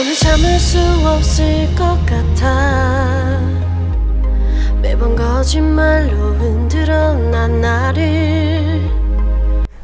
너는 참을 수 없을 것 같아 매번 거짓말로 흔들어 난 나를।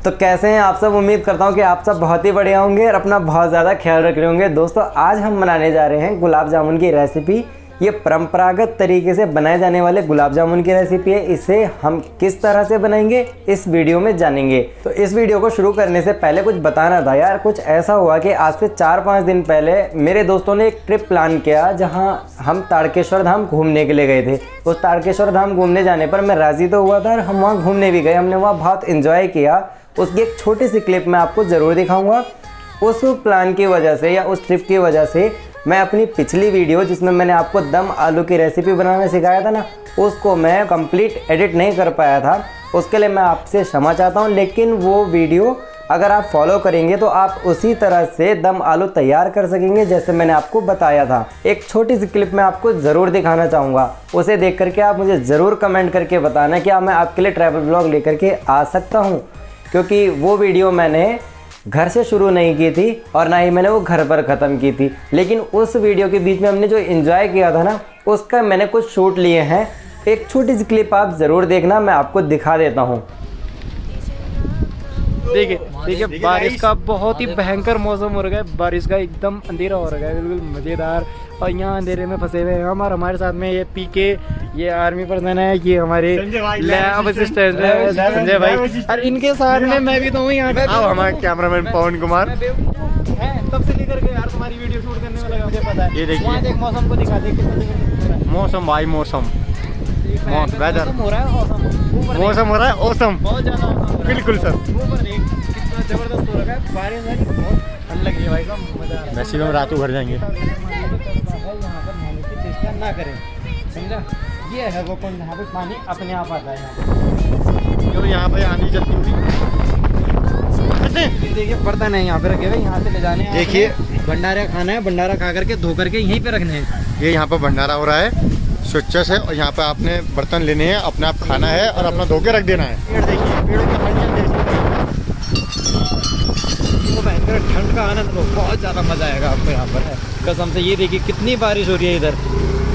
तो कैसे हैं आप सब। उम्मीद करता हूं कि आप सब बहुत ही बढ़िया होंगे और अपना बहुत ज़्यादा ख्याल रख रहे होंगे। दोस्तों आज हम बनाने जा रहे हैं गुलाब जामुन की रेसिपी। ये परंपरागत तरीके से बनाए जाने वाले गुलाब जामुन की रेसिपी है। इसे हम किस तरह से बनाएंगे इस वीडियो में जानेंगे। तो इस वीडियो को शुरू करने से पहले कुछ बताना था यार। कुछ ऐसा हुआ कि आज से 4-5 दिन पहले मेरे दोस्तों ने एक ट्रिप प्लान किया जहां हम तारकेश्वर धाम घूमने के लिए गए थे। उस तारकेश्वर धाम घूमने जाने पर मैं राज़ी तो हुआ था और हम वहाँ घूमने भी गए। हमने वहाँ बहुत इन्जॉय किया। उसकी एक छोटी सी क्लिप मैं आपको ज़रूर दिखाऊंगा। उस प्लान की वजह से या उस ट्रिप की वजह से मैं अपनी पिछली वीडियो जिसमें मैंने आपको दम आलू की रेसिपी बनाना सिखाया था ना, उसको मैं कंप्लीट एडिट नहीं कर पाया था। उसके लिए मैं आपसे क्षमा चाहता हूं। लेकिन वो वीडियो अगर आप फॉलो करेंगे तो आप उसी तरह से दम आलू तैयार कर सकेंगे जैसे मैंने आपको बताया था। एक छोटी सी क्लिप मैं आपको ज़रूर दिखाना चाहूँगा। उसे देख करके आप मुझे ज़रूर कमेंट करके बताना क्या मैं आपके लिए ट्रैवल ब्लॉग लेकर के आ सकता हूँ, क्योंकि वो वीडियो मैंने घर से शुरू नहीं की थी और ना ही मैंने वो घर पर ख़त्म की थी। लेकिन उस वीडियो के बीच में हमने जो एंजॉय किया था ना, उसका मैंने कुछ शूट लिए हैं। एक छोटी सी क्लिप आप ज़रूर देखना, मैं आपको दिखा देता हूँ। देखिए बारिश का बहुत ही भयंकर मौसम हो रहा है। बारिश का एकदम अंधेरा हो रहा है, बिल्कुल मज़ेदार। और यहाँ अंधेरे में फंसे हुए हैं हम। और हमारे साथ में ये पीके, ये आर्मी पर्सन है, ये हमारे लैब असिस्टेंट है संजय भाई। और इनके साथ में मैं भी तो हूँ यहाँ पे। हमारे कैमरामैन पवन कुमार तब से लेकर के यार तुम्हारी वीडियो शूट करने में लगा, मुझे पता है। ये देखिए वहाँ देख मौसम को दिखा दे कितना मौसम भाई, मौसम वेदर हो रहा है। मौसम हो रहा है औसम। बहुत ज़्यादा बिल्कुल सर। ऊपर देख कितना ज़बरदस्त हो रहा है। बारिश है, बहुत ठंड लगी है भाई साहब, मज़ा आ रहा है। वैसे हम रातों घर जाएंगे। यहाँ पर नहाने की चेष्टा ना करें, समझा। ये है वो कौन, यहाँ पे पानी अपने आप आता है यहाँ क्यों यहाँ पे आंधी चलती हुई। देखिए बर्तन है यहाँ पे रखे हुए, यहाँ से ले जाने हैं। देखिए भंडारा खाना है, भंडारा खा करके धो करके यहीं पे रखने हैं। ये यहाँ पर भंडारा हो रहा है स्वच्छ से, और यहाँ पे आपने बर्तन लेने हैं, अपने आप खाना है और अपना धो के रख देना है। पेड़ देखिए, पेड़ों की हरियाली देखिए, ठंड का आनंद लो, बहुत ज़्यादा मज़ा आएगा आपको यहाँ पर कसम से। ये देखिए कितनी बारिश हो रही है इधर।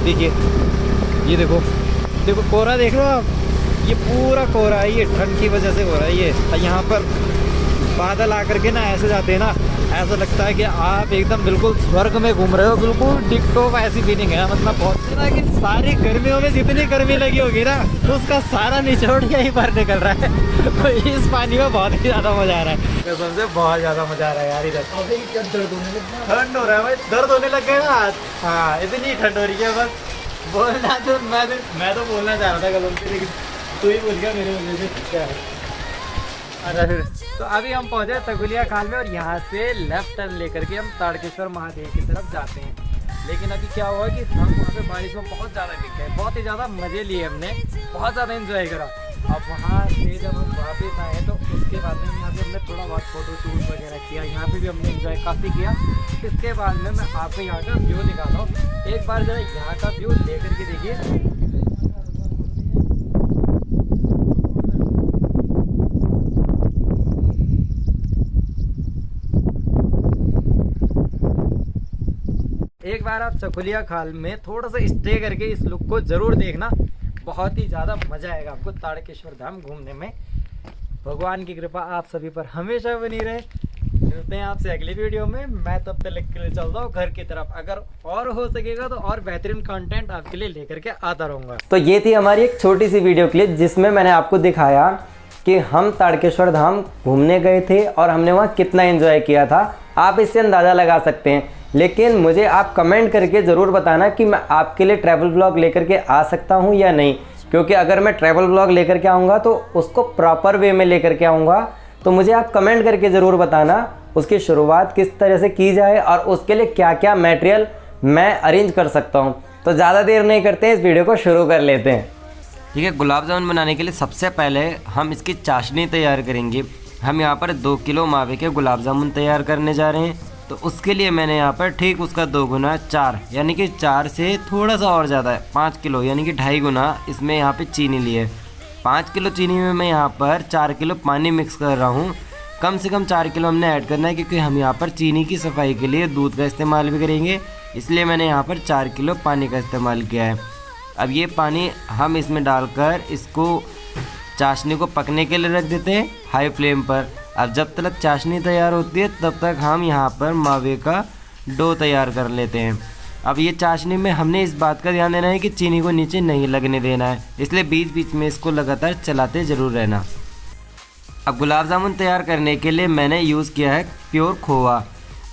देखिए ये देखो कोहरा देख लो आप, ये पूरा कोहरा है, ये ठंड की वजह से हो रहा है ये। यहाँ पर बादल आकर के ना ऐसे जाते हैं ना, ऐसा लगता है कि आप एकदम बिल्कुल स्वर्ग में घूम रहे हो। बिल्कुल डिक्टो ऐसी फीलिंग है। मतलब बहुत ना कि सारी गर्मियों में जितनी गर्मी लगी होगी ना, तो उसका सारा निचोड़ यहीं पर निकल रहा है। तो इस पानी में बहुत ही ज़्यादा मज़ा आ रहा है, कसम से बहुत ज़्यादा मज़ा आ रहा है यार। इधर दर्द होने लगा, ठंड हो रहा है भाई, दर्द होने लग गया ना। हाँ इतनी ठंड हो रही है, बस बोलना तो मैं तो बोलना चाह रहा था कसम से, लेकिन तू ही बोल गया मेरे वजह से। क्या है तो अभी हम पहुंचे सगुलिया खाल में और यहाँ से लेफ्ट टर्न लेकर के हम तारकेश्वर महादेव की तरफ जाते हैं। लेकिन अभी क्या हुआ कि हम वहाँ पे बारिश में बहुत ज़्यादा दिख गए, बहुत ही ज़्यादा मज़े लिए हमने, बहुत ज़्यादा एंजॉय करा। अब वहाँ से जब हम वापस आए तो उसके बाद में यहाँ पे हमने थोड़ा बहुत फोटो शूट वगैरह किया। यहाँ पे भी हमने एंजॉय काफ़ी किया। इसके बाद में मैं आपको यहाँ का व्यू दिखाता हूँ। एक बार जरा यहाँ का व्यू लेकर के देखिए। एक बार आप चकुलिया खाल में थोड़ा सा स्टे करके इस लुक को ज़रूर देखना, बहुत ही ज़्यादा मज़ा आएगा आपको तारकेश्वर धाम घूमने में। भगवान की कृपा आप सभी पर हमेशा बनी रहे। मिलते हैं आपसे अगली वीडियो में। मैं तब तक के लिए चलता हूँ घर की तरफ। अगर और हो सकेगा तो और बेहतरीन कंटेंट आपके लिए लेकर के आता रहूँगा। तो ये थी हमारी एक छोटी सी वीडियो क्लिप जिसमें मैंने आपको दिखाया कि हम तारकेश्वर धाम घूमने गए थे और हमने वहाँ कितना एंजॉय किया था। आप इससे अंदाज़ा लगा सकते हैं। लेकिन मुझे आप कमेंट करके ज़रूर बताना कि मैं आपके लिए ट्रैवल ब्लॉग लेकर के आ सकता हूँ या नहीं, क्योंकि अगर मैं ट्रैवल ब्लॉग लेकर के आऊँगा तो उसको प्रॉपर वे में लेकर के आऊँगा। तो मुझे आप कमेंट करके ज़रूर बताना उसकी शुरुआत किस तरह से की जाए और उसके लिए क्या क्या मटेरियल मैं अरेंज कर सकता हूँ। तो ज़्यादा देर नहीं करते हैं, इस वीडियो को शुरू कर लेते हैं। ठीक है, गुलाब जामुन बनाने के लिए सबसे पहले हम इसकी चाशनी तैयार करेंगे। हम यहाँ पर 2 किलो मावे के गुलाब जामुन तैयार करने जा रहे हैं। तो उसके लिए मैंने यहाँ पर ठीक उसका 2 गुना 4, यानी कि 4 से थोड़ा सा और ज़्यादा है 5 किलो, यानी कि 2.5 गुना इसमें यहाँ पे चीनी ली है। 5 किलो चीनी में मैं यहाँ पर 4 किलो पानी मिक्स कर रहा हूँ। कम से कम 4 किलो हमने ऐड करना है, क्योंकि हम यहाँ पर चीनी की सफाई के लिए दूध का इस्तेमाल भी करेंगे, इसलिए मैंने यहाँ पर 4 किलो पानी का इस्तेमाल किया है। अब ये पानी हम इसमें डालकर इसको चाशनी को पकने के लिए रख देते हैं हाई फ्लेम पर। अब जब तक चाशनी तैयार होती है तब तक हम यहाँ पर मावे का डो तैयार कर लेते हैं। अब ये चाशनी में हमने इस बात का ध्यान देना है कि चीनी को नीचे नहीं लगने देना है, इसलिए बीच बीच में इसको लगातार चलाते ज़रूर रहना। अब गुलाब जामुन तैयार करने के लिए मैंने यूज़ किया है प्योर खोवा।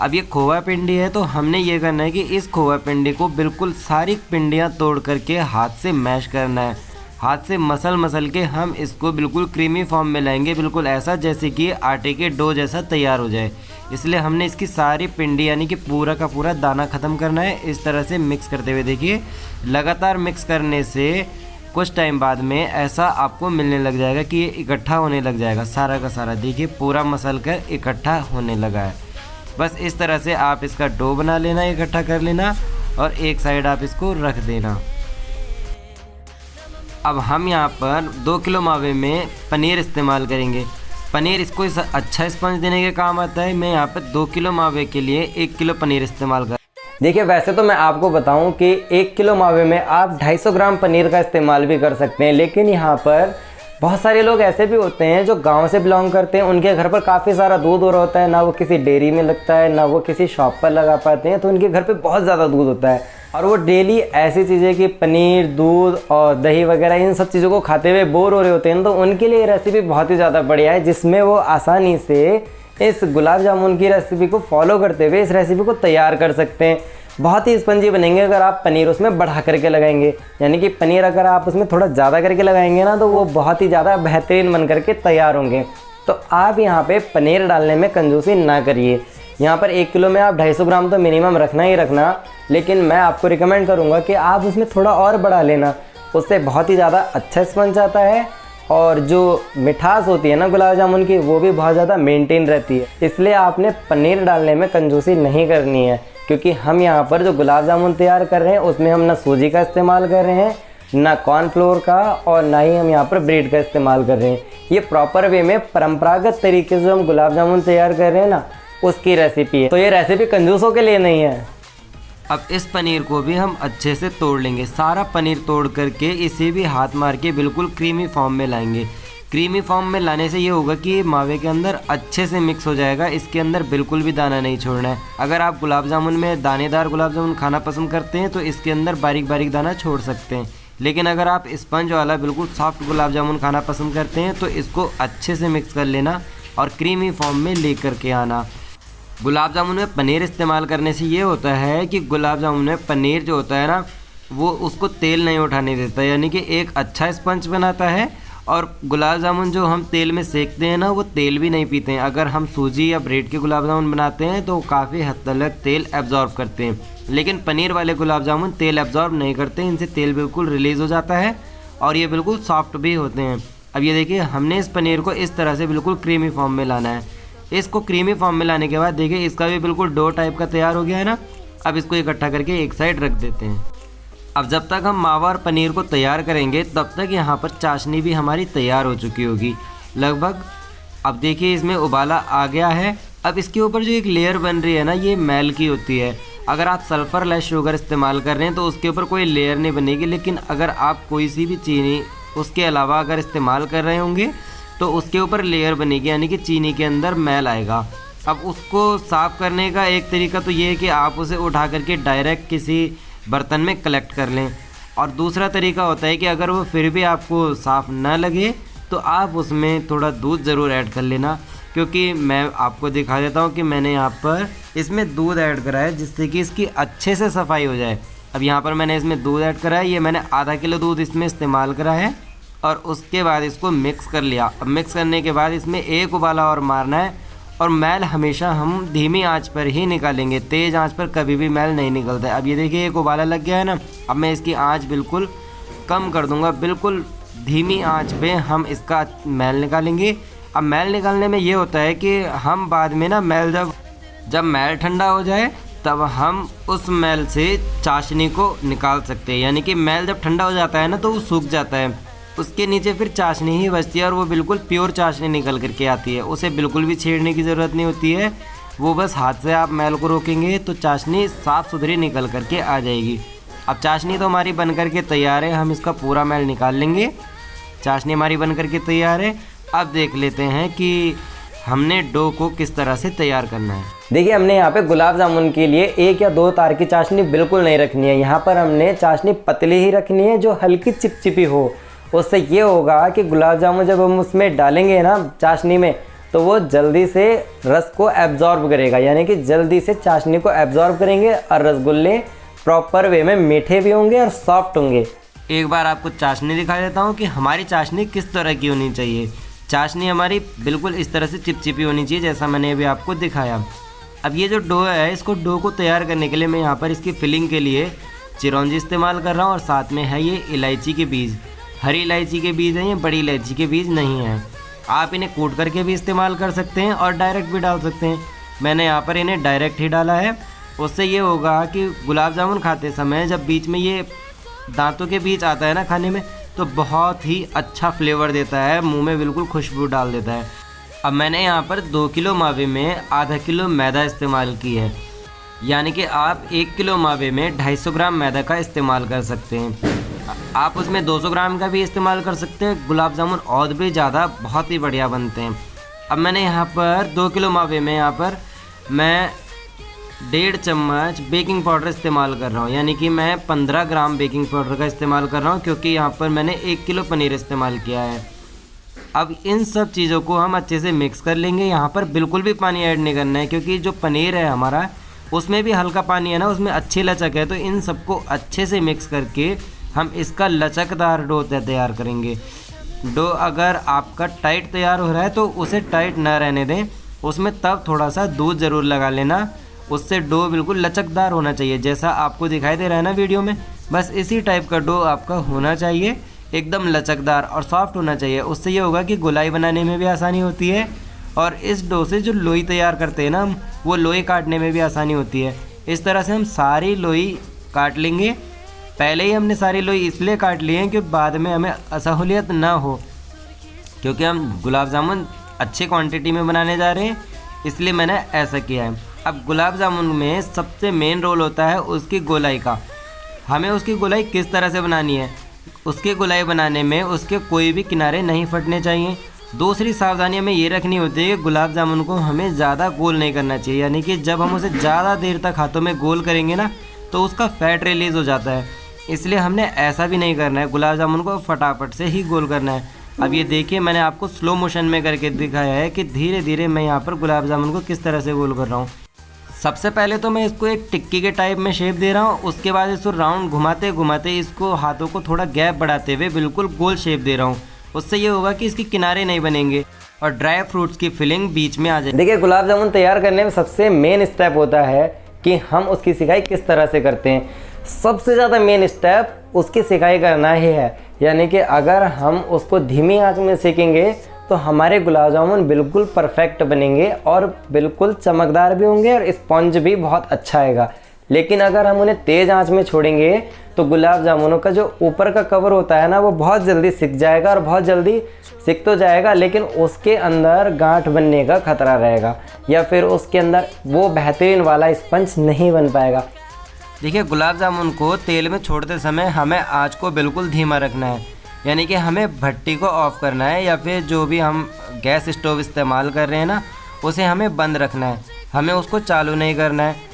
अब ये खोवा पिंडी है तो हमने ये करना है कि इस खोवा पिंडी को बिल्कुल सारी पिंडियाँ तोड़ करके हाथ से मैश करना है। हाथ से मसल के हम इसको बिल्कुल क्रीमी फॉर्म में लाएंगे, बिल्कुल ऐसा जैसे कि आटे के डो जैसा तैयार हो जाए। इसलिए हमने इसकी सारी पिंडी यानी कि पूरा का पूरा दाना ख़त्म करना है। इस तरह से मिक्स करते हुए देखिए, लगातार मिक्स करने से कुछ टाइम बाद में ऐसा आपको मिलने लग जाएगा कि ये इकट्ठा होने लग जाएगा सारा का सारा। देखिए पूरा मसल कर इकट्ठा होने लगा है। बस इस तरह से आप इसका डो बना लेना, इकट्ठा कर लेना और एक साइड आप इसको रख देना। अब हम यहाँ पर 2 किलो मावे में पनीर इस्तेमाल करेंगे। पनीर इसको अच्छा स्पंज देने के काम आता है। मैं यहाँ पर 2 किलो मावे के लिए 1 किलो पनीर इस्तेमाल कर। देखिए वैसे तो मैं आपको बताऊं कि 1 किलो मावे में आप 250 ग्राम पनीर का इस्तेमाल भी कर सकते हैं, लेकिन यहाँ पर बहुत सारे लोग ऐसे भी होते हैं जो गांव से बिलोंग करते हैं, उनके घर पर काफ़ी सारा दूध हो रहा होता है, ना वो किसी डेयरी में लगता है ना वो किसी शॉप पर लगा पाते हैं, तो उनके घर पे बहुत ज़्यादा दूध होता है और वो डेली ऐसी चीज़ें कि पनीर, दूध और दही वगैरह इन सब चीज़ों को खाते हुए बोर हो रहे होते हैं। तो उनके लिए ये रेसिपी बहुत ही ज़्यादा बढ़िया है, जिसमें वो आसानी से इस गुलाब जामुन की रेसिपी को फॉलो करते हुए इस रेसिपी को तैयार कर सकते हैं। बहुत ही स्पंजी बनेंगे अगर आप पनीर उसमें बढ़ा करके लगाएंगे, यानी कि पनीर अगर आप उसमें थोड़ा ज़्यादा करके लगाएंगे ना तो वो बहुत ही ज़्यादा बेहतरीन बन करके तैयार होंगे। तो आप यहाँ पे पनीर डालने में कंजूसी ना करिए। यहाँ पर 1 किलो में आप 250 ग्राम तो मिनिमम रखना ही रखना, लेकिन मैं आपको रिकमेंड करूँगा कि आप उसमें थोड़ा और बढ़ा लेना, उससे बहुत ही ज़्यादा अच्छा स्पंज आता है और जो मिठास होती है ना गुलाब जामुन की वो भी बहुत ज़्यादा मेंटेन रहती है। इसलिए आपने पनीर डालने में कंजूसी नहीं करनी है, क्योंकि हम यहाँ पर जो गुलाब जामुन तैयार कर रहे हैं उसमें हम ना सूजी का इस्तेमाल कर रहे हैं, ना कॉर्नफ्लोर का, और ना ही हम यहाँ पर ब्रेड का इस्तेमाल कर रहे हैं। ये प्रॉपर वे में परंपरागत तरीके से जो हम गुलाब जामुन तैयार कर रहे हैं ना उसकी रेसिपी है। तो ये रेसिपी कंजूसों के लिए नहीं है। अब इस पनीर को भी हम अच्छे से तोड़ लेंगे। सारा पनीर तोड़ करके इसे भी हाथ मार के बिल्कुल क्रीमी फॉर्म में लाएंगे। क्रीमी फॉर्म में लाने से ये होगा कि मावे के अंदर अच्छे से मिक्स हो जाएगा, इसके अंदर बिल्कुल भी दाना नहीं छोड़ना है। अगर आप गुलाब जामुन में दानेदार गुलाब जामुन खाना पसंद करते हैं तो इसके अंदर बारीक बारीक दाना छोड़ सकते हैं, लेकिन अगर आप स्पंज वाला बिल्कुल सॉफ्ट गुलाब जामुन खाना पसंद करते हैं तो इसको अच्छे से मिक्स कर लेना और क्रीमी फॉर्म में ले करके आना। गुलाब जामुन में पनीर इस्तेमाल करने से ये होता है कि गुलाब जामुन में पनीर जो होता है ना वो उसको तेल नहीं उठाने देता, यानी कि एक अच्छा स्पंज बनाता है। और गुलाब जामुन जो हम तेल में सेकते हैं ना वो तेल भी नहीं पीते हैं। अगर हम सूजी या ब्रेड के गुलाब जामुन बनाते हैं तो काफ़ी हद तक तेल एब्जॉर्ब करते हैं, लेकिन पनीर वाले गुलाब जामुन तेल एब्जॉर्ब नहीं करते, इनसे तेल बिल्कुल रिलीज़ हो जाता है और ये बिल्कुल सॉफ्ट भी होते हैं। अब ये देखिए हमने इस पनीर को इस तरह से बिल्कुल क्रीमी फॉर्म में लाना है। इसको क्रीमी फॉर्म में लाने के बाद देखिए इसका भी बिल्कुल डो टाइप का तैयार हो गया है ना। अब इसको इकट्ठा करके एक साइड रख देते हैं। अब जब तक हम मावा और पनीर को तैयार करेंगे तब तक यहाँ पर चाशनी भी हमारी तैयार हो चुकी होगी लगभग। अब देखिए इसमें उबाला आ गया है। अब इसके ऊपर जो एक लेयर बन रही है ना ये मैल की होती है। अगर आप सल्फ़र लेस शुगर इस्तेमाल कर रहे हैं तो उसके ऊपर कोई लेयर नहीं बनेगी, लेकिन अगर आप कोई सी भी चीनी उसके अलावा अगर इस्तेमाल कर रहे होंगे तो उसके ऊपर लेयर बनेगी, यानी कि चीनी के अंदर मैल आएगा। अब उसको साफ़ करने का एक तरीका तो ये है कि आप उसे उठा करके डायरेक्ट किसी बर्तन में कलेक्ट कर लें, और दूसरा तरीका होता है कि अगर वो फिर भी आपको साफ़ ना लगे तो आप उसमें थोड़ा दूध ज़रूर ऐड कर लेना, क्योंकि मैं आपको दिखा देता हूँ कि मैंने यहाँ पर इसमें दूध ऐड करा है जिससे कि इसकी अच्छे से सफाई हो जाए। अब यहाँ पर मैंने इसमें दूध ऐड करा है, ये मैंने आधा किलो दूध इसमें इस्तेमाल करा है और उसके बाद इसको मिक्स कर लिया। अब मिक्स करने के बाद इसमें एक उबाला और मारना है, और मैल हमेशा हम धीमी आंच पर ही निकालेंगे, तेज़ आंच पर कभी भी मैल नहीं निकलता है। अब ये देखिए एक उबाला लग गया है ना। अब मैं इसकी आंच बिल्कुल कम कर दूंगा, बिल्कुल धीमी आंच पे हम इसका मैल निकालेंगे। अब मैल निकालने में ये होता है कि हम बाद में ना मैल जब मैल ठंडा हो जाए तब हम उस मैल से चाशनी को निकाल सकते हैं, यानी कि मैल जब ठंडा हो जाता है ना तो वो सूख जाता है। उसके नीचे फिर चाशनी ही बचती है और वो बिल्कुल प्योर चाशनी निकल करके आती है। उसे बिल्कुल भी छेड़ने की ज़रूरत नहीं होती है, वो बस हाथ से आप मैल को रोकेंगे तो चाशनी साफ़ सुथरी निकल करके आ जाएगी। अब चाशनी तो हमारी बन करके तैयार है, हम इसका पूरा मैल निकाल लेंगे। चाशनी हमारी बन करके तैयार है। अब देख लेते हैं कि हमने डो को किस तरह से तैयार करना है। देखिए हमने यहाँ पे गुलाब जामुन के लिए 1 या 2 तार की चाशनी बिल्कुल नहीं रखनी है। यहाँ पर हमने चाशनी पतली ही रखनी है जो हल्की चिपचिपी हो। उससे ये होगा कि गुलाब जामुन जब हम उसमें डालेंगे ना चाशनी में, तो वो जल्दी से रस को एब्जॉर्ब करेगा, यानी कि जल्दी से चाशनी को एब्जॉर्ब करेंगे और रसगुल्ले प्रॉपर वे में मीठे भी होंगे और सॉफ्ट होंगे। एक बार आपको चाशनी दिखा देता हूँ कि हमारी चाशनी किस तरह की होनी चाहिए। चाशनी हमारी बिल्कुल इस तरह से चिपचिपी होनी चाहिए जैसा मैंने अभी आपको दिखाया। अब ये जो डो है, इसको डो को तैयार करने के लिए मैं यहाँ पर इसकी फिलिंग के लिए चिरौंजी इस्तेमाल कर रहा हूँ और साथ में है ये इलायची के बीज। हरी इलायची के बीज हैं, ये बड़ी इलायची के बीज नहीं हैं। आप इन्हें कूट करके भी इस्तेमाल कर सकते हैं और डायरेक्ट भी डाल सकते हैं। मैंने यहाँ पर इन्हें डायरेक्ट ही डाला है। उससे ये होगा कि गुलाब जामुन खाते समय जब बीच में ये दांतों के बीच आता है ना खाने में, तो बहुत ही अच्छा फ्लेवर देता है, मुंह में बिल्कुल खुशबू डाल देता है। अब मैंने यहाँ पर 2 किलो मावे में आधा किलो मैदा इस्तेमाल की है, यानी कि आप 1 किलो मावे में 250 ग्राम मैदा का इस्तेमाल कर सकते हैं। आप उसमें 200 ग्राम का भी इस्तेमाल कर सकते हैं। गुलाब जामुन और भी ज़्यादा बहुत ही बढ़िया बनते हैं। अब मैंने यहाँ पर 2 किलो मावे में यहाँ पर मैं 1.5 चम्मच बेकिंग पाउडर इस्तेमाल कर रहा हूँ, यानी कि मैं 15 ग्राम बेकिंग पाउडर का इस्तेमाल कर रहा हूँ, क्योंकि यहाँ पर मैंने 1 किलो पनीर इस्तेमाल किया है। अब इन सब चीज़ों को हम अच्छे से मिक्स कर लेंगे। यहाँ पर बिल्कुल भी पानी ऐड नहीं करना है, क्योंकि जो पनीर है हमारा उसमें भी हल्का पानी है ना, उसमें अच्छी लचक है। तो इन सबको अच्छे से मिक्स करके हम इसका लचकदार डो तैयार करेंगे। डो अगर आपका टाइट तैयार हो रहा है तो उसे टाइट ना रहने दें, उसमें तब थोड़ा सा दूध ज़रूर लगा लेना। उससे डो बिल्कुल लचकदार होना चाहिए, जैसा आपको दिखाई दे रहा है ना वीडियो में। बस इसी टाइप का डो आपका होना चाहिए, एकदम लचकदार और सॉफ्ट होना चाहिए। उससे ये होगा कि गोलाई बनाने में भी आसानी होती है और इस डो से जो लोई तैयार करते हैं ना हम, वो लोई काटने में भी आसानी होती है। इस तरह से हम सारी लोई काट लेंगे। पहले ही हमने सारी लोई इसलिए काट ली है कि बाद में हमें असहूलियत ना हो, क्योंकि हम गुलाब जामुन अच्छी क्वांटिटी में बनाने जा रहे हैं, इसलिए मैंने ऐसा किया है। अब गुलाब जामुन में सबसे मेन रोल होता है उसकी गोलाई का। हमें उसकी गोलाई किस तरह से बनानी है, उसकी गोलाई बनाने में उसके कोई भी किनारे नहीं फटने चाहिए। दूसरी सावधानी हमें ये रखनी होती है कि गुलाब जामुन को हमें ज़्यादा गोल नहीं करना चाहिए, यानी कि जब हम उसे ज़्यादा देर तक हाथों में गोल करेंगे ना, तो उसका फैट रिलीज़ हो जाता है। इसलिए हमने ऐसा भी नहीं करना है, गुलाब जामुन को फटाफट से ही गोल करना है। अब ये देखिए, मैंने आपको स्लो मोशन में करके दिखाया है कि धीरे धीरे मैं यहाँ पर गुलाब जामुन को किस तरह से गोल कर रहा हूँ। सबसे पहले तो मैं इसको एक टिक्की के टाइप में शेप दे रहा हूँ, उसके बाद इसको राउंड घुमाते घुमाते इसको हाथों को थोड़ा गैप बढ़ाते हुए बिल्कुल गोल शेप दे रहा हूँ। उससे ये होगा कि इसके किनारे नहीं बनेंगे और ड्राई फ्रूट्स की फिलिंग बीच में आ जाए। देखिए, गुलाब जामुन तैयार करने में सबसे मेन स्टेप होता है कि हम उसकी सिकाई किस तरह से करते हैं। सबसे ज़्यादा मेन स्टेप उसकी सिकाई करना ही है, यानी कि अगर हम उसको धीमी आंच में सेकेंगे तो हमारे गुलाब जामुन बिल्कुल परफेक्ट बनेंगे और बिल्कुल चमकदार भी होंगे और स्पंज भी बहुत अच्छा आएगा। लेकिन अगर हम उन्हें तेज़ आंच में छोड़ेंगे तो गुलाब जामुनों का जो ऊपर का कवर होता है ना, वो बहुत जल्दी सिक जाएगा और बहुत जल्दी सिक तो जाएगा, लेकिन उसके अंदर गांठ बनने का खतरा रहेगा या फिर उसके अंदर वो बेहतरीन वाला स्पंज नहीं बन पाएगा। देखिए, गुलाब जामुन को तेल में छोड़ते समय हमें आँच को बिल्कुल धीमा रखना है, यानी कि हमें भट्टी को ऑफ़ करना है या फिर जो भी हम गैस स्टोव इस्तेमाल कर रहे हैं ना, उसे हमें बंद रखना है, हमें उसको चालू नहीं करना है।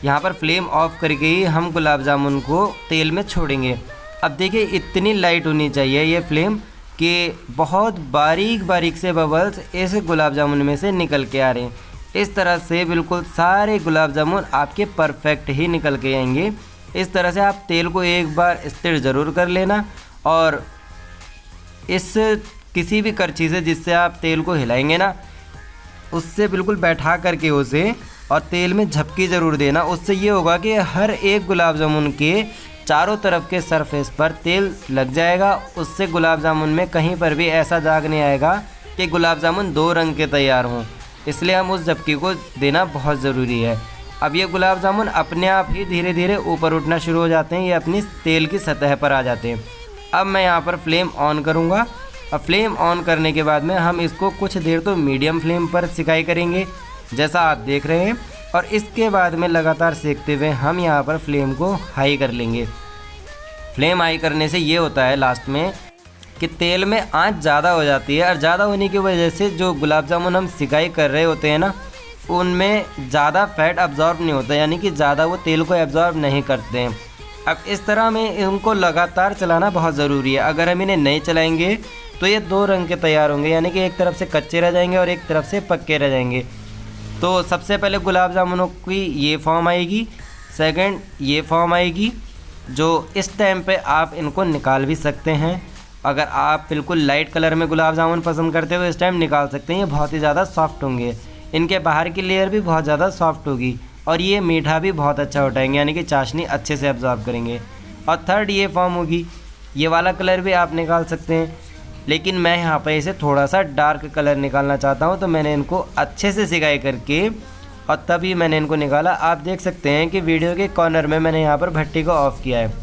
यहाँ पर फ्लेम ऑफ करके ही हम गुलाब जामुन को तेल में छोड़ेंगे। अब देखिए, इतनी लाइट होनी चाहिए ये फ्लेम कि बहुत बारीक बारीक से बबल्स ऐसे गुलाब जामुन में से निकल के आ रहे हैं। इस तरह से बिल्कुल सारे गुलाब जामुन आपके परफेक्ट ही निकल के आएंगे। इस तरह से आप तेल को एक बार स्थिर ज़रूर कर लेना और इस किसी भी करछी से जिससे आप तेल को हिलाएंगे ना, उससे बिल्कुल बैठा करके उसे और तेल में झपकी ज़रूर देना। उससे ये होगा कि हर एक गुलाब जामुन के चारों तरफ के सरफेस पर तेल लग जाएगा। उससे गुलाब जामुन में कहीं पर भी ऐसा दाग नहीं आएगा कि गुलाब जामुन 2 रंग के तैयार हों। इसलिए हम उस झपकी को देना बहुत ज़रूरी है। अब ये गुलाब जामुन अपने आप ही धीरे धीरे ऊपर उठना शुरू हो जाते हैं, ये अपनी तेल की सतह पर आ जाते हैं। अब मैं यहाँ पर फ्लेम ऑन करूँगा। अब फ्लेम ऑन करने के बाद में हम इसको कुछ देर तो मीडियम फ्लेम पर सिकाई करेंगे जैसा आप देख रहे हैं, और इसके बाद में लगातार सेकते हुए हम यहाँ पर फ्लेम को हाई कर लेंगे। फ्लेम हाई करने से ये होता है लास्ट में कि तेल में आंच ज़्यादा हो जाती है, और ज़्यादा होने की वजह से जो गुलाब जामुन हम सिकाई कर रहे होते हैं ना, उनमें ज़्यादा फैट अब्जॉर्ब नहीं होता, यानी कि ज़्यादा वो तेल को एब्जॉर्ब नहीं करते हैं। अब इस तरह में इनको लगातार चलाना बहुत ज़रूरी है। अगर हम इन्हें नहीं चलाएंगे तो ये दो रंग के तैयार होंगे, यानी कि एक तरफ से कच्चे रह जाएंगे और एक तरफ से पक्के रह जाएंगे। तो सबसे पहले गुलाब जामुनों की ये फॉर्म आएगी, सेकंड ये फॉर्म आएगी, जो इस टाइम पे आप इनको निकाल भी सकते हैं। अगर आप बिल्कुल लाइट कलर में गुलाब जामुन पसंद करते हो तो इस टाइम निकाल सकते हैं, ये बहुत ही ज़्यादा सॉफ्ट होंगे। इनके बाहर की लेयर भी बहुत ज़्यादा सॉफ्ट होगी और ये मीठा भी बहुत अच्छा उठाएंगे, यानी कि चाशनी अच्छे से एब्जॉर्ब करेंगे। और थर्ड ये फॉर्म होगी, ये वाला कलर भी आप निकाल सकते हैं, लेकिन मैं यहाँ पर इसे थोड़ा सा डार्क कलर निकालना चाहता हूँ, तो मैंने इनको अच्छे से सिकाई करके और तभी मैंने इनको निकाला। आप देख सकते हैं कि वीडियो के कॉर्नर में मैंने यहाँ पर भट्टी को ऑफ़ किया है,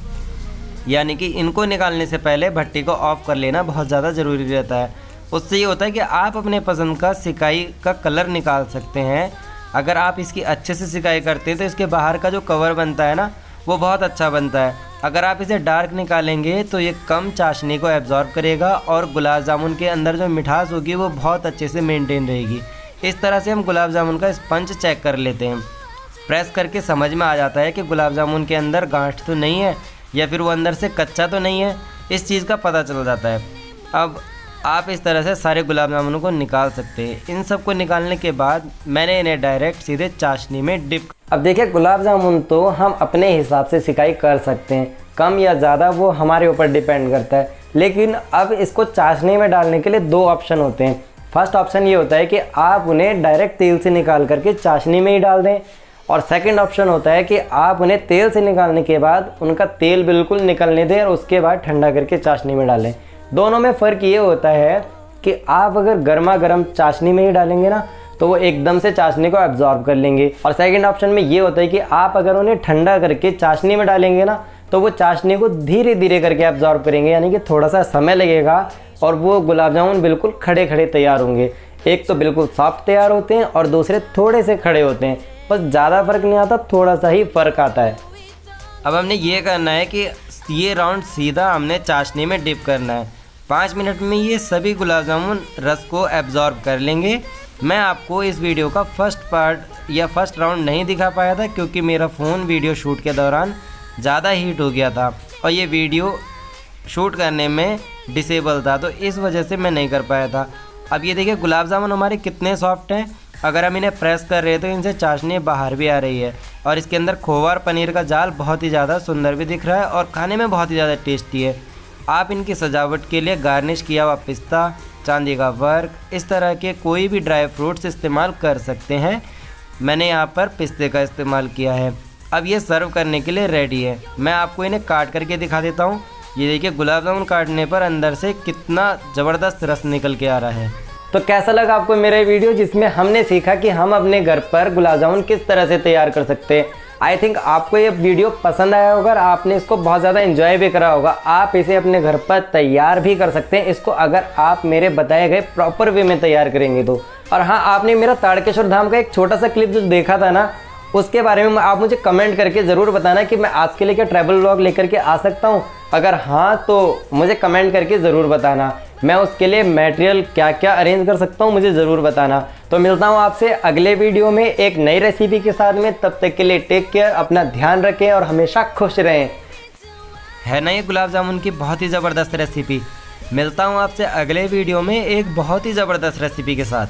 यानी कि इनको निकालने से पहले भट्टी को ऑफ़ कर लेना बहुत ज़्यादा ज़रूरी रहता है। उससे ये होता है कि आप अपने पसंद का सिकाई का कलर निकाल सकते हैं। अगर आप इसकी अच्छे से सिकाई करते हैं तो इसके बाहर का जो कवर बनता है ना, वो बहुत अच्छा बनता है। अगर आप इसे डार्क निकालेंगे तो ये कम चाशनी को एब्जॉर्ब करेगा और गुलाब जामुन के अंदर जो मिठास होगी वो बहुत अच्छे से मेंटेन रहेगी। इस तरह से हम गुलाब जामुन का स्पंज चेक कर लेते हैं। प्रेस करके समझ में आ जाता है कि गुलाब जामुन के अंदर गांठ तो नहीं है या फिर वो अंदर से कच्चा तो नहीं है, इस चीज़ का पता चल जाता है। अब आप इस तरह से सारे गुलाब जामुनों को निकाल सकते हैं। इन सब को निकालने के बाद मैंने इन्हें डायरेक्ट सीधे चाशनी में डिप। अब देखिए, गुलाब जामुन तो हम अपने हिसाब से सिकाई कर सकते हैं, कम या ज़्यादा वो हमारे ऊपर डिपेंड करता है। लेकिन अब इसको चाशनी में डालने के लिए दो ऑप्शन होते हैं। फर्स्ट ऑप्शन ये होता है कि आप उन्हें डायरेक्ट तेल से निकाल करके चाशनी में ही डाल दें, और सेकंड ऑप्शन होता है कि आप उन्हें तेल से निकालने के बाद उनका तेल बिल्कुल निकलने दें और उसके बाद ठंडा करके चाशनी में डालें। दोनों में फ़र्क ये होता है कि आप अगर गर्मा गर्म चाशनी में ही डालेंगे ना, तो वो एकदम से चाशनी को एब्जॉर्ब कर लेंगे, और सेकंड ऑप्शन में ये होता है कि आप अगर उन्हें ठंडा करके चाशनी में डालेंगे ना, तो वो चाशनी को धीरे धीरे करके एब्जॉर्ब करेंगे, यानी कि थोड़ा सा समय लगेगा और वो गुलाब जामुन बिल्कुल खड़े खड़े तैयार होंगे। एक तो बिल्कुल सॉफ्ट तैयार होते हैं और दूसरे थोड़े से खड़े होते हैं, बस ज़्यादा फ़र्क नहीं आता, थोड़ा सा ही फ़र्क आता है। अब हमने ये करना है कि ये राउंड सीधा हमने चाशनी में डिप करना है। 5 मिनट में ये सभी गुलाब जामुन रस को एब्जॉर्ब कर लेंगे। मैं आपको इस वीडियो का फर्स्ट पार्ट या फर्स्ट राउंड नहीं दिखा पाया था, क्योंकि मेरा फ़ोन वीडियो शूट के दौरान ज़्यादा हीट हो गया था और ये वीडियो शूट करने में डिसेबल था, तो इस वजह से मैं नहीं कर पाया था। अब ये देखिए गुलाब जामुन हमारे कितने सॉफ्ट हैं। अगर हम इन्हें प्रेस कर रहे हैं तो इनसे चाशनी बाहर भी आ रही है, और इसके अंदर खोवा और पनीर का जाल बहुत ही ज़्यादा सुंदर भी दिख रहा है और खाने में बहुत ही ज़्यादा टेस्टी है। आप इनकी सजावट के लिए गार्निश किया हुआ पिस्ता, चांदी का वर्क, इस तरह के कोई भी ड्राई फ्रूट्स इस्तेमाल कर सकते हैं। मैंने यहाँ पर पिस्ते का इस्तेमाल किया है। अब ये सर्व करने के लिए रेडी है। मैं आपको इन्हें काट करके दिखा देता हूँ। ये देखिए गुलाब जामुन काटने पर अंदर से कितना ज़बरदस्त रस निकल के आ रहा है। तो कैसा लगा आपको मेरा वीडियो, जिसमें हमने सीखा कि हम अपने घर पर गुलाब जामुन किस तरह से तैयार कर सकते हैं। आई थिंक आपको ये वीडियो पसंद आया होगा और आपने इसको बहुत ज़्यादा एंजॉय भी करा होगा। आप इसे अपने घर पर तैयार भी कर सकते हैं इसको, अगर आप मेरे बताए गए प्रॉपर वे में तैयार करेंगे तो। और हाँ, आपने मेरा ताड़केश्वर धाम का एक छोटा सा क्लिप जो देखा था ना, उसके बारे में आप मुझे कमेंट करके ज़रूर बताना कि मैं आज के लिए क्या ट्रैवल व्लॉग लेकर के आ सकता हूँ। अगर हाँ तो मुझे कमेंट करके ज़रूर बताना, मैं उसके लिए मटेरियल क्या क्या अरेंज कर सकता हूँ मुझे ज़रूर बताना। तो मिलता हूँ आपसे अगले वीडियो में एक नई रेसिपी के साथ में। तब तक के लिए टेक केयर, अपना ध्यान रखें और हमेशा खुश रहें। है ना ये गुलाब जामुन की बहुत ही ज़बरदस्त रेसिपी। मिलता हूँ आपसे अगले वीडियो में एक बहुत ही ज़बरदस्त रेसिपी के साथ।